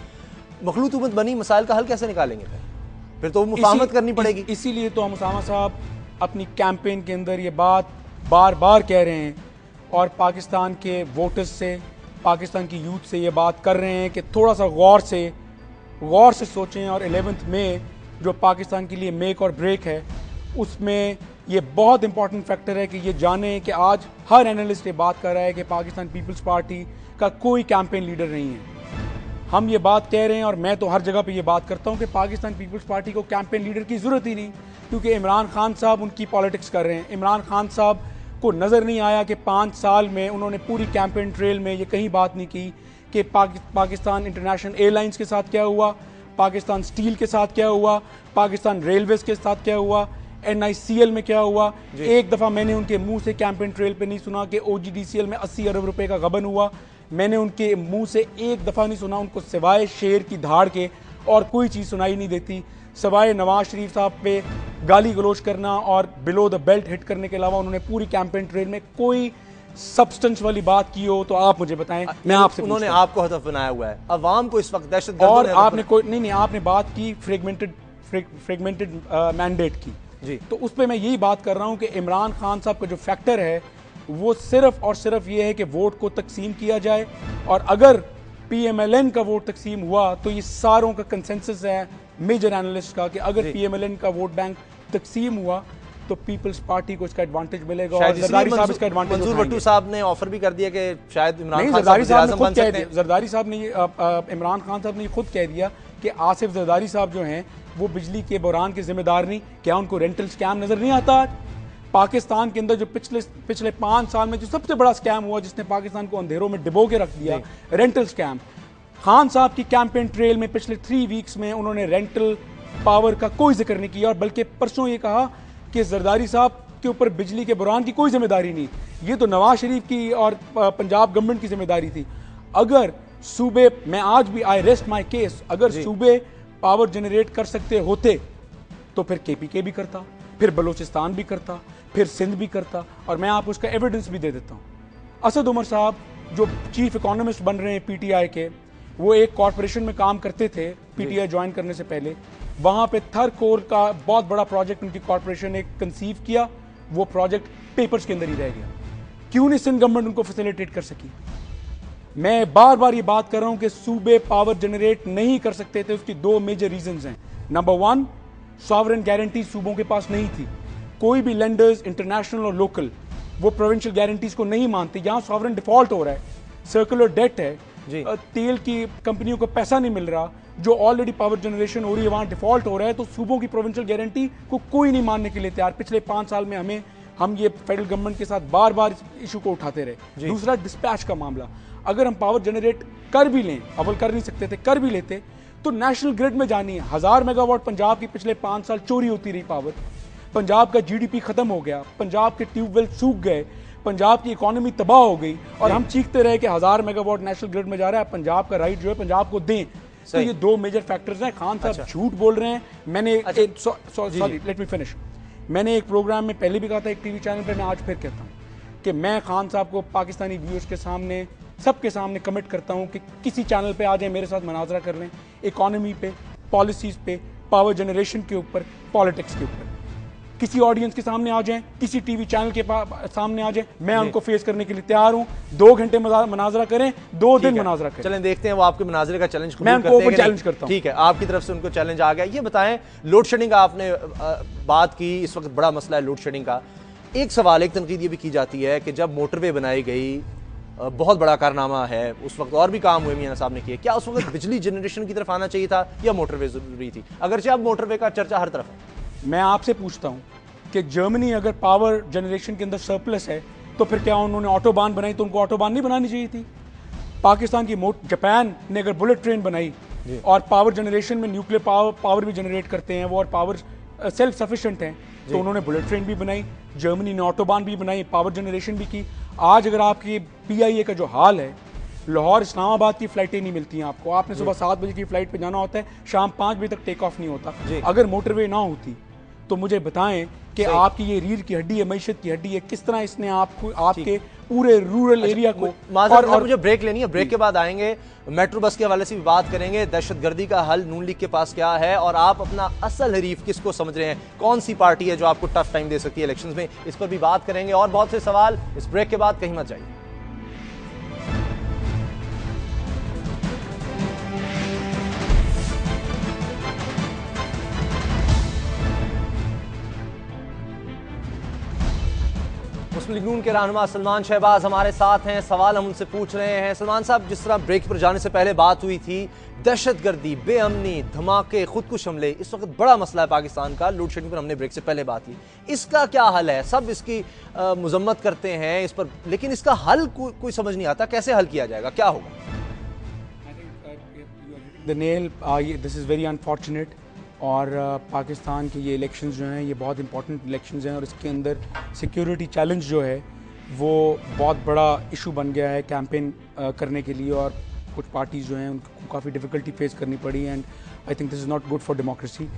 मखलूत हुकूमत बनी, मसाइल का हल कैसे निकालेंगे? फिर तो मुफाहमत करनी पड़ेगी। इसीलिए तो हम उसामा साहब अपनी कैंपेन के अंदर ये बात बार बार कह रहे हैं और पाकिस्तान के वोटर्स से, पाकिस्तान की यूथ से ये बात कर रहे हैं कि थोड़ा सा गौर से सोचें। और 11 मई जो पाकिस्तान के लिए मेक और ब्रेक है, उसमें ये बहुत इंपॉर्टेंट फैक्टर है कि ये जाने कि आज हर एनालिस्ट ये बात कर रहा है कि पाकिस्तान पीपल्स पार्टी का कोई कैंपेन लीडर नहीं है। हम ये बात कह रहे हैं और मैं तो हर जगह पे ये बात करता हूँ कि पाकिस्तान पीपल्स पार्टी को कैंपेन लीडर की ज़रूरत ही नहीं, क्योंकि इमरान खान साहब उनकी पॉलिटिक्स कर रहे हैं। इमरान खान साहब को नज़र नहीं आया कि 5 साल में उन्होंने पूरी कैंपेन ट्रेल में ये कहीं बात नहीं की कि पाकिस्तान इंटरनेशनल एयरलाइंस के साथ क्या हुआ, पाकिस्तान स्टील के साथ क्या हुआ, पाकिस्तान रेलवेज के साथ क्या हुआ, NICL में क्या हुआ। एक दफ़ा मैंने उनके मुंह से कैंपेन ट्रेल पे नहीं सुना कि OGDCL में 80 अरब रुपए का गबन हुआ। मैंने उनके मुंह से एक दफ़ा नहीं सुना उनको सिवाय शेर की धाड़ के और कोई चीज़ सुनाई नहीं देती, सिवाय नवाज शरीफ साहब पे गाली गलोच करना और बिलो द बेल्ट हिट करने के अलावा उन्होंने पूरी कैंपेन ट्रेल में कोई सब्सटेंस वाली बात की हो तो आप मुझे बताएं। मैं आपसे उन्होंने आपको हदफ बनाया हुआ है, अवाम को इस वक्त दहशत और आपने कोई नहीं, आपने बात की फ्रेगमेंटेड मैंडेट की जी, तो उस पर मैं यही बात कर रहा हूं कि इमरान खान साहब का जो फैक्टर है वो सिर्फ और सिर्फ ये है कि वोट को तकसीम किया जाए, और अगर PMLN का वोट तकसीम हुआ तो ये सारों का कंसेंसस है मेजर एनालिस्ट का कि अगर PMLN का वोट बैंक तकसीम हुआ तो पीपल्स पार्टी को इसका एडवांटेज मिलेगा। और जरदारी साहब इसका एडवांटेज मंजूर भट्टू साहब ने ऑफर भी कर दिया कि शायद इमरान खान जरदारी साहब ने खुद कह दिया, जरदारी साहब ने इमरान खान साहब ने खुद कह दिया कि आसिफ जरदारी साहब जो हैं वो बिजली के बहरान के जिम्मेदार नहीं। क्या उनको रेंटल स्कैम नजर नहीं आता? पाकिस्तान के अंदर जो पिछले 5 साल में जो सबसे बड़ा स्कैम हुआ जिसने पाकिस्तान को अंधेरों में डिबो के रख दिया, रेंटल स्कैम। खान साहब की कैंपेन ट्रेल में पिछले 3 वीक्स में उन्होंने रेंटल पावर का कोई जिक्र नहीं किया, और बल्कि परसों ये कहा कि जरदारी साहब के ऊपर बिजली के बहरान की कोई जिम्मेदारी नहीं, ये तो नवाज शरीफ की और पंजाब गवर्नमेंट की जिम्मेदारी थी। अगर सूबे, मैं आज भी आई रेस्ट माई केस, अगर सूबे पावर जनरेट कर सकते होते तो फिर KPK भी करता, फिर बलोचिस्तान भी करता, फिर सिंध भी करता, और मैं आपको उसका एविडेंस भी दे देता हूँ। असद उमर साहब जो चीफ इकोनॉमिस्ट बन रहे हैं PTI के, वो एक कॉरपोरेशन में काम करते थे PTI ज्वाइन करने से पहले। वहाँ पे थर कोर का बहुत बड़ा प्रोजेक्ट उनकी कॉरपोरेशन ने कंसीव किया, वो प्रोजेक्ट पेपर्स के अंदर ही रह गया। क्यों नहीं सिंध गवर्नमेंट उनको फैसिलिटेट कर सकी? मैं बार बार ये बात कर रहा हूं कि सूबे पावर जनरेट नहीं कर सकते थे, उसकी 2 मेजर रीजंस हैं। नंबर 1, सॉवरेन गारंटी सूबों के पास नहीं थी। कोई भी लेंडर्स इंटरनेशनल और लोकल वो प्रोविंशियल गारंटीज को नहीं मानते। यहाँ सॉवरेन डिफॉल्ट हो रहा है, सर्कुलर डेट है, तेल की कंपनियों को पैसा नहीं मिल रहा, जो ऑलरेडी पावर जनरेशन हो रही है वहां डिफॉल्ट हो रहा है, तो सूबों की प्रोविंशियल गारंटी को कोई नहीं मानने के लिए तैयार। पिछले 5 साल में हम ये फेडरल गवर्नमेंट के साथ बार बार इस इशू को उठाते रहे। दूसरा, डिस्पैच का मामला। अगर हम पावर जनरेट कर भी लें, अव्वल कर नहीं सकते थे, कर भी लेते तो नेशनल ग्रिड में जानी है। 1000 मेगावाट पंजाब की पिछले 5 साल चोरी होती रही पावर, पंजाब का GDP खत्म हो गया, पंजाब के ट्यूबवेल सूख गए, पंजाब की इकोनॉमी तबाह हो गई, और हम चीखते रहे कि 1000 मेगावाट नेशनल ग्रिड में जा रहा है, पंजाब का राइट जो है पंजाब को दें। तो ये 2 मेजर फैक्टर्स हैं। खान साहब झूठ बोल रहे हैं। मैंने सॉरी, लेट मी फिनिश। मैंने एक प्रोग्राम में पहले भी कहा था, एक TV चैनल पर, मैं आज फिर कहता हूँ कि मैं खान साहब को पाकिस्तानी व्यूअर्स के सामने, सबके सामने कमिट करता हूं कि किसी चैनल पे आ जाए, मेरे साथ मनाजरा कर लें, इकोनॉमी पे, पॉलिसीज पे, पावर जनरेशन के ऊपर, पॉलिटिक्स के ऊपर। किसी ऑडियंस के सामने आ जाएं, किसी TV चैनल के सामने आ जाएं, मैं उनको फेस करने के लिए तैयार हूं। 2 घंटे मनाजरा करें, 2 दिन मनाजरा करें। चलें देखते हैं वो आपके मनाजरे का चैलेंज मैं उनको चैलेंज करता हूं। ठीक है, आपकी तरफ से उनको चैलेंज आ गया। ये बताएं, लोड शेडिंग का आपने बात की, इस वक्त बड़ा मसला है लोड शेडिंग का। एक सवाल, एक तनकीद ये भी की जाती है कि जब मोटरवे बनाई गई, बहुत बड़ा कारनामा है, उस वक्त और भी काम हुए मियां साहब ने किए, क्या उस वक्त बिजली जनरेशन की तरफ आना चाहिए था या मोटरवे जरूरी थी? अगरचे अब मोटरवे का चर्चा हर तरफ है। मैं आपसे पूछता हूं कि जर्मनी अगर पावर जनरेशन के अंदर सरप्लस है तो फिर क्या उन्होंने ऑटोबान बनाई? तो उनको ऑटोबान नहीं बनानी चाहिए थी। पाकिस्तान की जापान ने अगर बुलेट ट्रेन बनाई और पावर जनरेशन में न्यूक्लियर पावर भी जनरेट करते हैं वो, और पावर सेल्फ सफिशिएंट हैं, तो उन्होंने बुलेट ट्रेन भी बनाई, जर्मनी ने ऑटोबान भी बनाई, पावर जनरेशन भी की। आज अगर आपकी PIA का जो हाल है, लाहौर इस्लामाबाद की फ्लाइटें नहीं मिलती हैं आपको, आपने सुबह 7 बजे की फ्लाइट पे जाना होता है, शाम 5 बजे तक टेक ऑफ नहीं होता। अगर मोटरवे ना होती तो मुझे बताएं कि सही। आपकी ये रीढ़ की हड्डी है, मईशत की हड्डी है, किस तरह इसने आपको आपके पूरे रूरल एरिया को और मुझे ब्रेक लेनी है, ब्रेक के बाद आएंगे मेट्रो बस के हवाले से भी बात करेंगे, दहशतगर्दी का हल नून लीग के पास क्या है और आप अपना असल हरीफ किसको समझ रहे हैं, कौन सी पार्टी है जो आपको टफ टाइम दे सकती है इलेक्शंस में, इस पर भी बात करेंगे और बहुत से सवाल इस ब्रेक के बाद, कहीं मत जाइए। मुस्लिम लीग नून के रहनुमा सलमान शहबाज हमारे साथ हैं, सवाल हम उनसे पूछ रहे हैं। सलमान साहब, जिस तरह ब्रेक पर जाने से पहले बात हुई थी, दहशतगर्दी, बेअमनी, धमाके, खुदकुश हमले इस वक्त बड़ा मसला है पाकिस्तान का, लोड शेडिंग पर हमने ब्रेक से पहले बात की, इसका क्या हल है? सब इसकी मुजम्मत करते हैं इस पर, लेकिन इसका हल कोई समझ नहीं आता, कैसे हल किया जाएगा, क्या होगा? The nail, this is very unfortunate और पाकिस्तान के ये इलेक्शंस जो हैं ये बहुत इंपॉर्टेंट इलेक्शंस हैं और इसके अंदर सिक्योरिटी चैलेंज जो है वो बहुत बड़ा इशू बन गया है कैंपेन करने के लिए और कुछ पार्टीज़ जो हैं उनको काफ़ी डिफ़िकल्टी फेस करनी पड़ी and I think this is not good for democracy.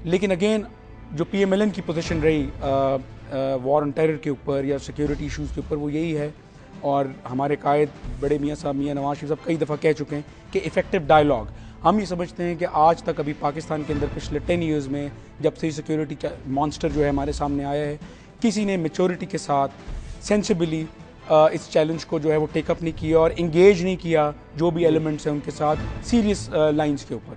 लेकिन अगेन जो PMLN की पोजीशन रही वॉर ऑन टेरर के ऊपर या सिक्योरिटी इशूज़ के ऊपर वो यही है और हमारे कायद बड़े मियाँ साहब, मियाँ नवाज शरीफ साहब कई दफ़ा कह चुके हैं कि इफ़ेक्टिव डायलॉग, हम ये समझते हैं कि आज तक अभी पाकिस्तान के अंदर पिछले 10 ईयर्स में जब से सिक्योरिटी का मॉन्स्टर जो है हमारे सामने आया है, किसी ने मैच्योरिटी के साथ सेंसिबली इस चैलेंज को जो है वो टेकअप नहीं किया और इंगेज नहीं किया जो भी एलिमेंट्स हैं उनके साथ सीरियस लाइंस के ऊपर।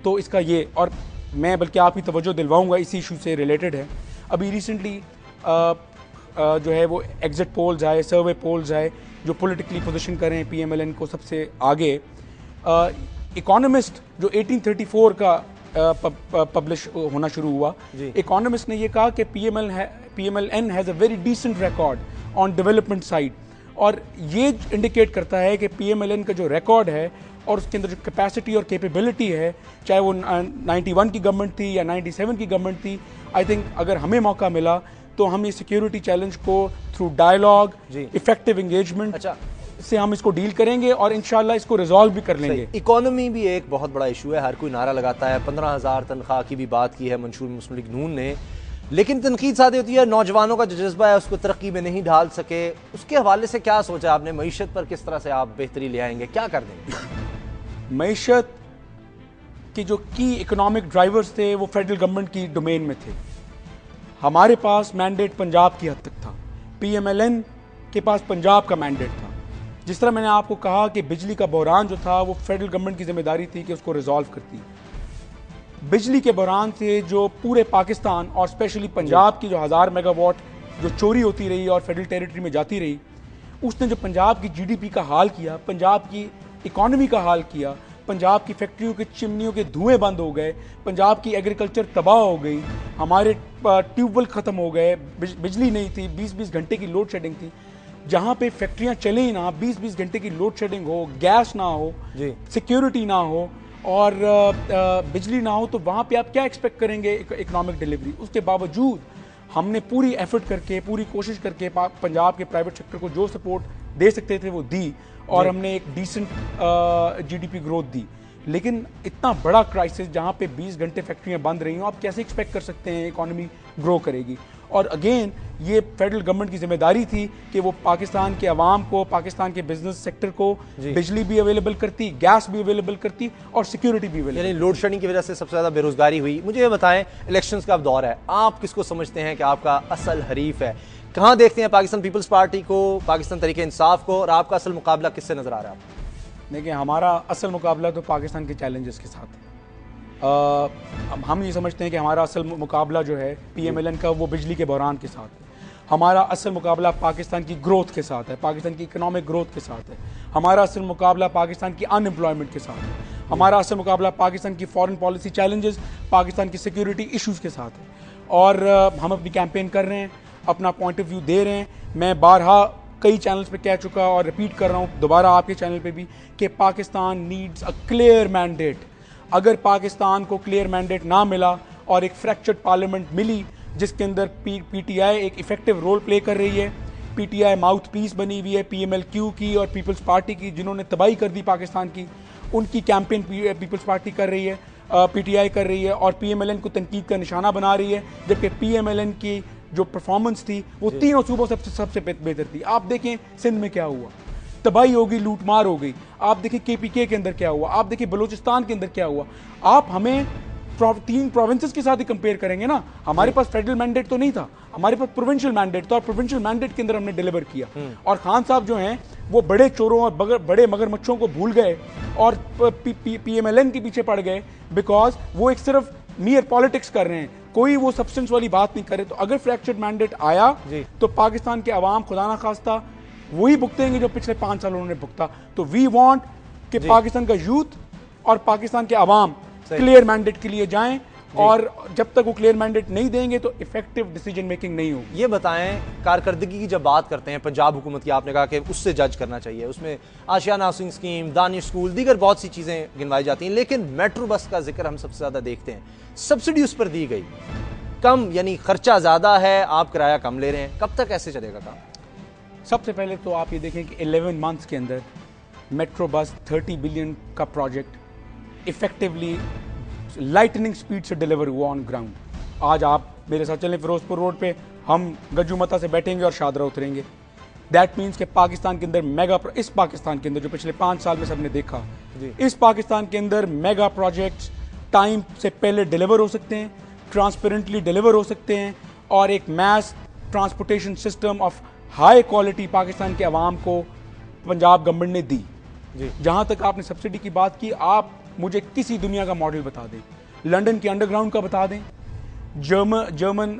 तो इसका ये, और मैं बल्कि आपकी तवज्जो दिलवाऊंगा इसी इशू से रिलेटेड है, अभी रिसेंटली जो है वो एग्जिट पोल्स आए, सर्वे पोल्स आए जो पॉलिटिकली पोजीशन कर रहे हैं PMLN को सबसे आगे। इकोनॉमिस्ट जो 1834 का पब्लिश होना शुरू हुआ, इकोनॉमिस्ट ने ये कहा कि PMLN has a very decent record on development side और ये इंडिकेट करता है कि PMLN का जो रिकॉर्ड है और उसके अंदर जो कैपेसिटी और कैपेबिलिटी है, चाहे वो 91 की गवर्नमेंट थी या 97 की गवर्नमेंट थी, आई थिंक अगर हमें मौका मिला तो हम ये सिक्योरिटी चैलेंज को थ्रू डायलॉग, इफेक्टिव एंगेजमेंट से हम इसको डील करेंगे और इंशाल्लाह इसको रिजॉल्व भी कर लेंगे। इकोनॉमी भी एक बहुत बड़ा इशू है, हर कोई नारा लगाता है, 15,000 तनख्वाह की भी बात की है मंशूर मुस्लिम लीग नून ने, लेकिन तनकीद साथ होती है नौजवानों का जो जज्बा है उसको तरक्की में नहीं ढाल सके, उसके हवाले से क्या सोचा आपने? मईशत पर किस तरह से आप बेहतरी ले आएंगे, क्या कर देंगे? मईशत के जो की इकोनॉमिक ड्राइवर्स थे वो फेडरल गवर्नमेंट की डोमेन में थे, हमारे पास मैंडेट पंजाब की हद तक था, PMLN के पास पंजाब का मैंडेट था। जिस तरह मैंने आपको कहा कि बिजली का बहरान जो था वो फेडरल गवर्नमेंट की जिम्मेदारी थी कि उसको रिजॉल्व करती। बिजली के बहरान से जो पूरे पाकिस्तान और स्पेशली पंजाब की जो 1000 मेगावाट जो चोरी होती रही और फेडरल टेरिटरी में जाती रही, उसने जो पंजाब की GDP का हाल किया, पंजाब की इकॉनमी का हाल किया, पंजाब की फैक्ट्रियों के चिमनियों के धुएं बंद हो गए, पंजाब की एग्रीकल्चर तबाह हो गई, हमारे ट्यूबवेल ख़त्म हो गए, बिजली नहीं थी, 20-20 घंटे की लोड शेडिंग थी। जहाँ पे फैक्ट्रियाँ चले ही ना, 20-20 घंटे की लोड शेडिंग हो, गैस ना हो, सिक्योरिटी ना हो और बिजली ना हो, तो वहाँ पे आप क्या एक्सपेक्ट करेंगे इकोनॉमिक डिलीवरी? उसके बावजूद हमने पूरी एफर्ट करके, पूरी कोशिश करके पंजाब के प्राइवेट सेक्टर को जो सपोर्ट दे सकते थे वो दी और हमने एक डिसेंट GDP ग्रोथ दी। लेकिन इतना बड़ा क्राइसिस जहाँ पे 20 घंटे फैक्ट्रियाँ बंद रही हों, आप कैसे एक्सपेक्ट कर सकते हैं इकोनॉमी ग्रो करेगी? और अगेन ये फेडरल गवर्नमेंट की जिम्मेदारी थी कि वो पाकिस्तान के अवाम को, पाकिस्तान के बिजनेस सेक्टर को बिजली भी अवेलेबल करती, गैस भी अवेलेबल करती और सिक्योरिटी भी अवेलेबल। यानी लोड शेडिंग की वजह से सबसे ज़्यादा बेरोजगारी हुई। मुझे ये बताएं, इलेक्शंस का अब दौर है, आप किसको समझते हैं कि आपका असल हरीफ है? कहाँ देखते हैं पाकिस्तान पीपल्स पार्टी को, पाकिस्तान तरीके इंसाफ को, और आपका असल मुकाबला किससे नजर आ रहा है आपको? देखिए, हमारा असल मुकाबला तो पाकिस्तान के चैलेंजेस के साथ है। हम ये समझते हैं कि हमारा असल मुकाबला जो है PMLN का वो बिजली के बहरान के साथ है। हमारा असल मुकाबला पाकिस्तान की ग्रोथ के साथ है, पाकिस्तान की इकोनॉमिक ग्रोथ के साथ है। हमारा असल मुकाबला पाकिस्तान की अनएम्प्लॉयमेंट के साथ है। हमारा असल मुकाबला पाकिस्तान की फॉरेन पॉलिसी चैलेंजेस, पाकिस्तान की सिक्योरिटी इश्यूज़ के साथ है। और हम अपनी कैंपेन कर रहे हैं, अपना पॉइंट ऑफ व्यू दे रहे हैं। मैं बारहा कई चैनल्स पे कह चुका और रिपीट कर रहा हूँ दोबारा आपके चैनल पे भी कि Pakistan needs a clear mandate. अगर पाकिस्तान को क्लियर मैंडेट ना मिला और एक फ्रैक्चर्ड पार्लियामेंट मिली जिसके अंदर PTI एक इफेक्टिव रोल प्ले कर रही है, PTI माउथ पीस बनी हुई है PMLQ की और पीपल्स पार्टी की, जिन्होंने तबाही कर दी पाकिस्तान की, उनकी कैंपेन पीपल्स पार्टी कर रही है। पीटीआई कर रही है और पीएमएलएन को तनकीद का निशाना बना रही है, जबकि पीएमएलएन की जो परफॉर्मेंस थी वो तीनों सूबों सबसे बेहतर थी। आप देखें सिंध में क्या हुआ, तबाही हो गई, लूटमार हो गई। आप देखें केपीके के अंदर क्या हुआ, आप देखिए बलूचिस्तान के अंदर क्या हुआ। आप हमें 3 प्रोविंसेस के साथ ही कंपेयर करेंगे ना। हमारे पास फेडरल मैंडेट तो नहीं था, हमारे पास प्रोविंशियल मैंडेट था और प्रोविंशियल मैंडेट के अंदर हमने डिलीवर किया। और खान साहब जो हैं वो बड़े चोरों और बड़े मगरमच्छों को भूल गए और पीएमएलएन के पीछे पड़ गए, बिकॉज वो एक सिर्फ मियर पॉलिटिक्स कर रहे हैं, कोई वो सब्सटेंस वाली बात नहीं करे। तो अगर फ्रैक्चर्ड मैंडेट आया तो पाकिस्तान के अवाम खुदा ना खास्ता वही भुगतेंगे जो पिछले 5 साल उन्होंने भुगता। तो वी वांट कि पाकिस्तान का यूथ और पाकिस्तान के अवाम क्लियर मैंडेट के लिए जाएं, और जब तक वो क्लियर मैंडेट नहीं देंगे तो इफेक्टिव डिसीजन मेकिंग नहीं होगी। ये बताएं, कारकर्दगी की जब बात करते हैं पंजाब हुकूमत की, आपने कहा कि उससे जज करना चाहिए, उसमें आशियाना हाउसिंग स्कीम, दानिश स्कूल, दीगर बहुत सी चीज़ें गिनवाई जाती हैं, लेकिन मेट्रो बस का जिक्र हम सबसे ज़्यादा देखते हैं। सब्सिडी उस पर दी गई कम, यानी खर्चा ज़्यादा है, आप किराया कम ले रहे हैं, कब तक ऐसे चलेगा काम? सबसे पहले तो आप ये देखें कि 11 मंथ्स के अंदर मेट्रो बस 30 बिलियन का प्रोजेक्ट इफेक्टिवली लाइटनिंग स्पीड से डिलीवर हुआ ऑन ग्राउंड। आज आप मेरे साथ चलें फिरोजपुर रोड पे, हम गज्जूमता से बैठेंगे और शादरा उतरेंगे। दैट मीन्स कि पाकिस्तान के अंदर इस पाकिस्तान के अंदर जो पिछले 5 साल में सबने देखा, इस पाकिस्तान के अंदर मेगा प्रोजेक्ट्स टाइम से पहले डिलीवर हो सकते हैं, ट्रांसपेरेंटली डिलीवर हो सकते हैं, और एक mass transportation system of high quality Pakistan के अवाम को पंजाब गवर्नमेंट ने दी। जहां तक आपने सब्सिडी की बात की, आप मुझे किसी दुनिया का मॉडल बता दें, लंदन के अंडरग्राउंड का बता दें, जर्मन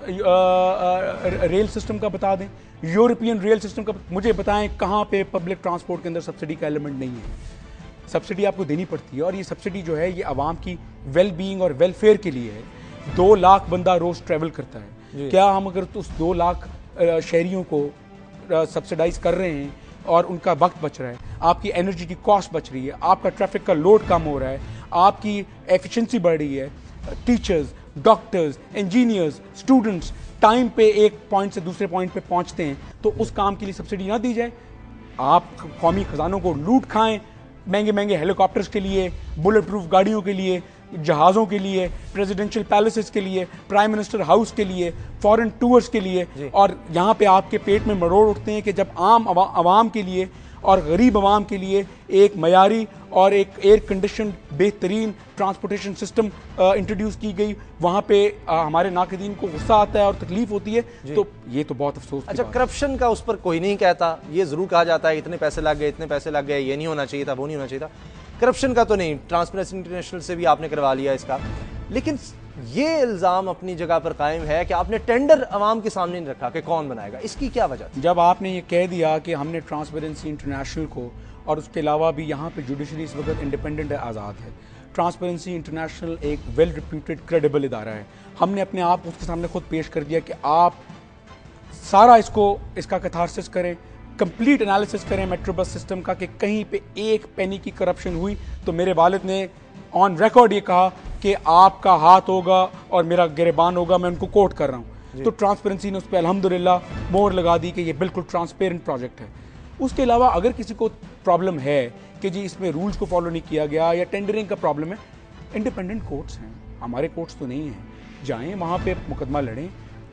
रेल सिस्टम का बता दें, यूरोपियन रेल सिस्टम का, मुझे बताएं कहां पे पब्लिक ट्रांसपोर्ट के अंदर सब्सिडी का एलिमेंट नहीं है। सब्सिडी आपको देनी पड़ती है, और ये सब्सिडी जो है ये आवाम की वेल बीइंग और वेलफेयर के लिए है। 2 लाख बंदा रोज ट्रेवल करता है, क्या हम अगर उस 2 लाख शहरियों को सब्सिडाइज कर रहे हैं और उनका वक्त बच रहा है, आपकी एनर्जी की कॉस्ट बच रही है, आपका ट्रैफिक का लोड कम हो रहा है, आपकी एफिशिएंसी बढ़ रही है, teachers, doctors, engineers, students time पे एक पॉइंट से दूसरे पॉइंट पे पहुंचते हैं, तो उस काम के लिए सब्सिडी ना दी जाए। आप कौमी खजानों को लूट खाएं महंगे महंगे हेलीकॉप्टर्स के लिए, बुलेट प्रूफ गाड़ियों के लिए, जहाज़ों के लिए, प्रेसिडेंशियल पैलेसेस के लिए, प्राइम मिनिस्टर हाउस के लिए, फॉरेन टूर्स के लिए, और यहाँ पे आपके पेट में मरोड़ उठते हैं कि जब आम आवाम के लिए और गरीब आवाम के लिए एक मयारी और एक एयर कंडीशन बेहतरीन ट्रांसपोर्टेशन सिस्टम इंट्रोड्यूस की गई, वहाँ पे हमारे नाक़दीन को गुस्सा आता है और तकलीफ होती है। तो ये तो बहुत अफसोस। अच्छा, करप्शन का उस पर कोई नहीं कहता, ये ज़रूर कहा जाता है इतने पैसे लग गए, इतने पैसे लग गए, ये नहीं होना चाहिए था, वो नहीं होना चाहिए था। करप्शन का तो नहीं, ट्रांसपेरेंसी इंटरनेशनल से भी आपने करवा लिया इसका, लेकिन ये इल्ज़ाम अपनी जगह पर कायम है कि आपने टेंडर अवाम के सामने नहीं रखा कि कौन बनाएगा, इसकी क्या वजह थी? जब आपने ये कह दिया कि हमने ट्रांसपेरेंसी इंटरनेशनल को, और उसके अलावा भी यहाँ पे जुडिशरी इस वक्त इंडिपेंडेंट है, आज़ाद है, ट्रांसपेरेंसी इंटरनेशनल एक वेल रिप्यूटेड क्रेडिबल इदारा है, हमने अपने आप उसके सामने खुद पेश कर दिया कि आप सारा इसका कैथारसिस करें, कंप्लीट एनालिसिस करें मेट्रो बस सिस्टम का कि कहीं पे एक पेनी की करप्शन हुई तो मेरे वालिद ने ऑन रिकॉर्ड ये कहा कि आपका हाथ होगा और मेरा गिरबान होगा, मैं उनको कोट कर रहा हूँ। तो ट्रांसपेरेंसी ने उस पर अल्हम्दुलिल्लाह मोहर लगा दी कि ये बिल्कुल ट्रांसपेरेंट प्रोजेक्ट है। उसके अलावा अगर किसी को प्रॉब्लम है कि जी इसमें रूल्स को फॉलो नहीं किया गया या टेंडरिंग का प्रॉब्लम है, इंडिपेंडेंट कोर्ट्स हैं, हमारे कोर्ट्स तो नहीं हैं, जाएँ वहाँ पर मुकदमा लड़ें।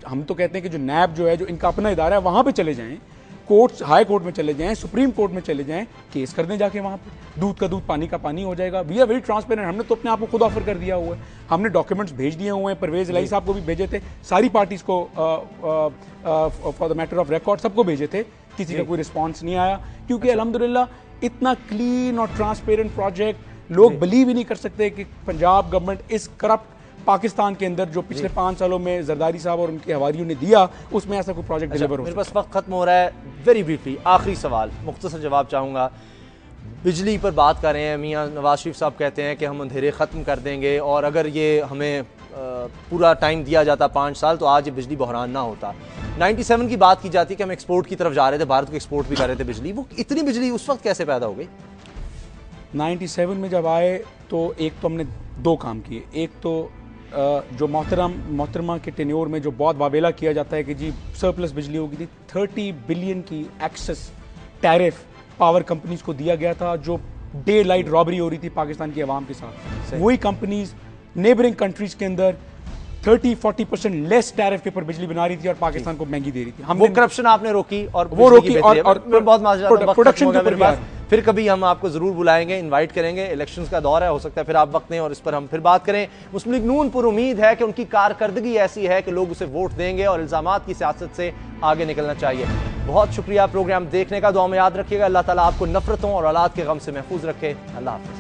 हम तो कहते हैं कि जो नैब जो है, जो इनका अपना इदारा है, वहाँ पर चले जाएँ, कोर्ट्स हाई कोर्ट में चले जाएं, सुप्रीम कोर्ट में चले जाएं, केस कर दें जाके वहाँ पे, दूध का दूध पानी का पानी हो जाएगा। वी आर वेरी ट्रांसपेरेंट, हमने तो अपने आप को खुद ऑफर कर दिया हुआ है, हमने डॉक्यूमेंट्स भेज दिए हुए हैं, परवेज इलाही साहब को भी भेजे थे, सारी पार्टीज को for the matter of record सबको भेजे थे, किसी का कोई रिस्पॉन्स नहीं आया, क्योंकि अल्हम्दुलिल्लाह इतना क्लीन और ट्रांसपेरेंट प्रोजेक्ट लोग बिलीव ही नहीं कर सकते कि पंजाब गवर्नमेंट इस करप्ट पाकिस्तान के अंदर जो पिछले 5 सालों में जरदारी साहब और उनके हवारियों ने दिया, उसमें ऐसा कोई प्रोजेक्ट डिलीवर हो। मेरे पास वक्त खत्म हो रहा है, वेरी ब्रीफली आखिरी सवाल, मुख्तसर जवाब चाहूँगा। बिजली पर बात कर रहे हैं, मियाँ नवाज शरीफ साहब कहते हैं कि हम अंधेरे ख़त्म कर देंगे, और अगर ये हमें पूरा टाइम दिया जाता 5 साल तो आज ये बिजली बहरान ना होता। 97 की बात की जाती है कि हम एक्सपोर्ट की तरफ जा रहे थे, भारत को एक्सपोर्ट भी कर रहे थे बिजली, वो इतनी बिजली उस वक्त कैसे पैदा हो गई? 97 में जब आए तो एक तो हमने 2 काम किए, एक तो जो मोहतरमा के टेन्योर में जो बहुत वावेला किया जाता है कि जी सरप्लस बिजली होगी थी, 30 बिलियन की एक्सेस टैरिफ पावर कंपनीज को दिया गया था, जो डे लाइट रॉबरी हो रही थी पाकिस्तान की आवाम के साथ। वही कंपनीज नेबरिंग कंट्रीज के अंदर 30-40% लेस टैरिफ के ऊपर बिजली बना रही थी और पाकिस्तान को महंगी दे रही थी। वो करप्शन आपने रोकी और वो रोकी और बहुत माजरा प्रोडक्शन के ऊपर भी फिर कभी हम आपको जरूर बुलाएंगे, इनवाइट करेंगे। इलेक्शंस का दौर है, हो सकता है फिर आप वक्त दें और इस पर हम फिर बात करें। मुस्लिम लीग नून पर उम्मीद है कि उनकी कारकर्दगी ऐसी है कि लोग उसे वोट देंगे और इल्जामात की सियासत से आगे निकलना चाहिए। बहुत शुक्रिया प्रोग्राम देखने का, दुआ में याद रखिएगा। अल्लाह ताला आपको नफरतों और औलाद के गम से महफूज रखे। अल्लाह हाफिज।